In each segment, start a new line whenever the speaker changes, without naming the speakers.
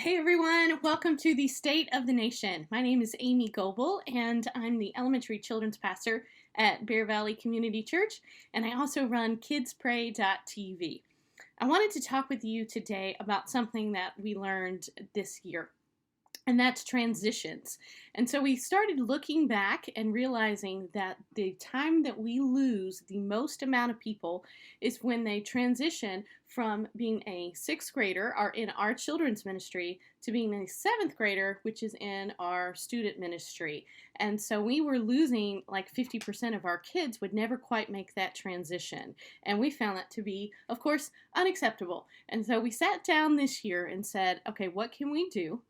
Hey everyone, welcome to the State of the Nation. My name is Amy Goble and I'm the elementary children's pastor at Bear Valley Community Church, and I also run kidspray.tv. I wanted to talk with you today about something that we learned this year, and that's transitions. And so we started looking back and realizing that the time that we lose the most amount of people is when they transition from being a sixth grader or in our children's ministry to being a seventh grader, which is in our student ministry. And so we were losing like 50% of our kids would never quite make that transition. And we found that to be, of course, unacceptable. And so we sat down this year and said, okay, what can we do?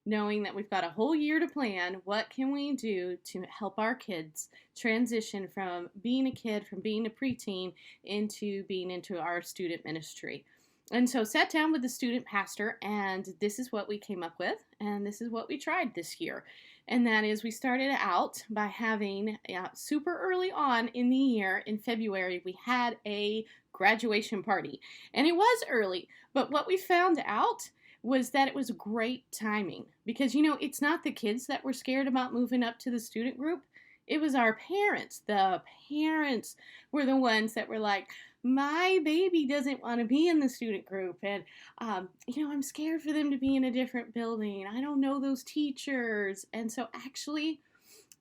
Knowing that we've got a whole year to plan, what can we do to help our kids transition from being a kid, from being a preteen, into being into our student ministry? And so sat down with the student pastor, and this is what we came up with, and this is what we tried this year. And that is, we started out by having, super early on in the year, in February, we had a graduation party. And it was early, but what we found out was that it was great timing, because it's not the kids that were scared about moving up to the student group. It was our parents. The parents were the ones that were like, my baby doesn't want to be in the student group, and I'm scared for them to be in a different building. I don't know those teachers. And so actually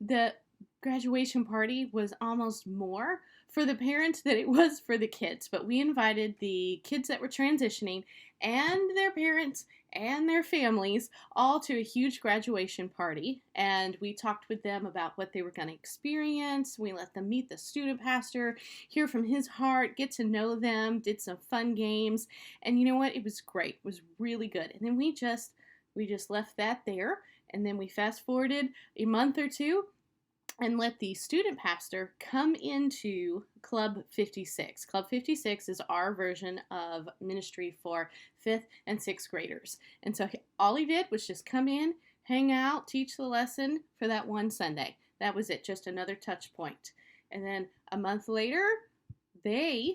the graduation party was almost more for the parents than it was for the kids. But we invited the kids that were transitioning and their parents and their families all to a huge graduation party. And we talked with them about what they were going to experience. We let them meet the student pastor, hear from his heart, get to know them, did some fun games. And you know what? It was great. It was really good. And then we just left that there. And then we fast forwarded a month or two and let the student pastor come into Club 56. Club 56 is our version of ministry for 5th and 6th graders. And so all he did was just come in, hang out, teach the lesson for that one Sunday. That was it, just another touch point. And then a month later, the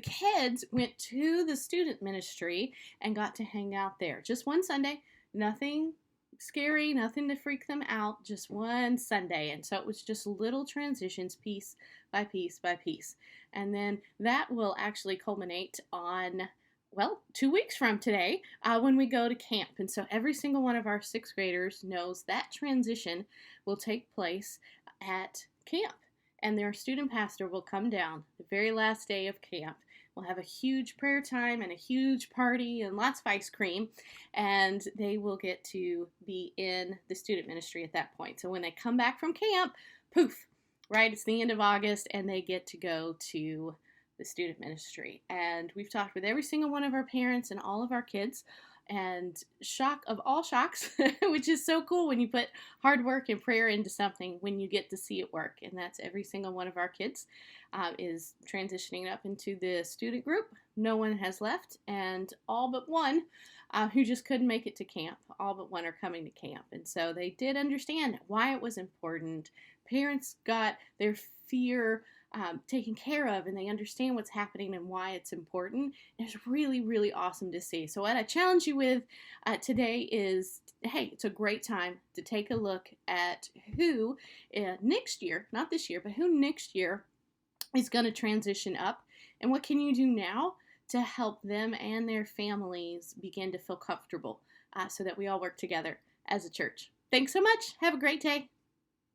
kids went to the student ministry and got to hang out there. Just one Sunday, nothing scary, nothing to freak them out, just one Sunday. And so it was just little transitions, piece by piece by piece. And then that will actually culminate on, 2 weeks from today, when we go to camp. And so every single one of our 6th graders knows that transition will take place at camp. And their student pastor will come down the very last day of camp. We'll have a huge prayer time and a huge party and lots of ice cream, and they will get to be in the student ministry at that point. So when they come back from camp, poof, right, it's the end of August, and they get to go to the student ministry. And we've talked with every single one of our parents and all of our kids, and shock of all shocks, which is so cool when you put hard work and prayer into something, when you get to see it work. And that's every single one of our kids is transitioning up into the student group. No one has left, and all but one who just couldn't make it to camp. All but one are coming to camp. And so they did understand why it was important. Parents got their fear taken care of, and they understand what's happening and why it's important. And it's really, really awesome to see. So what I challenge you with today is, hey, it's a great time to take a look at who next year, not this year, but who next year is going to transition up, and what can you do now to help them and their families begin to feel comfortable so that we all work together as a church. Thanks so much. Have a great day.